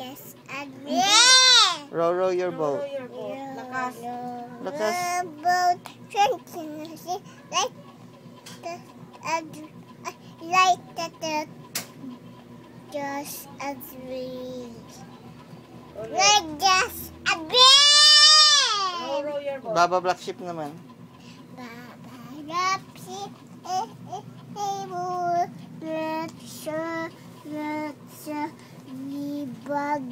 Just again. Row your boat. Lakas. Lakas. Boat sinking like the just a dream. Like just a dream. Row your boat. Baba Black Sheep naman. Baba ship let's we bug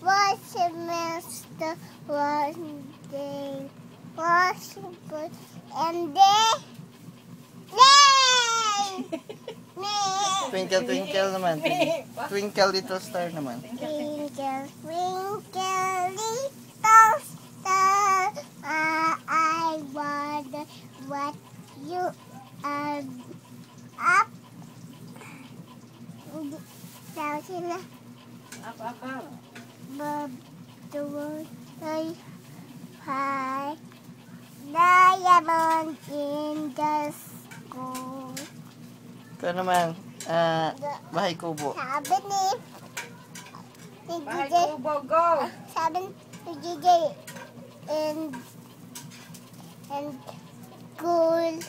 was a master one day was and then Twinkle Twinkle naman. Twinkle Little Star naman. Twinkle, twinkle, little star, I wonder what you are up. Sao sila? Up. Bob, the world, high, diamond in the school. Ito naman, Bahay Kubo. Sabi ni Bahay DJ, Kubo, go! sabi ni DJ, and cool.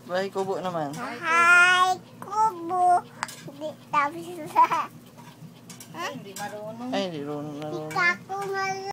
Bahay Kubo naman. Hi, kubo. Hindi, tapos sa, Hindi marunong. Ay, hindi ron. hindi ka ko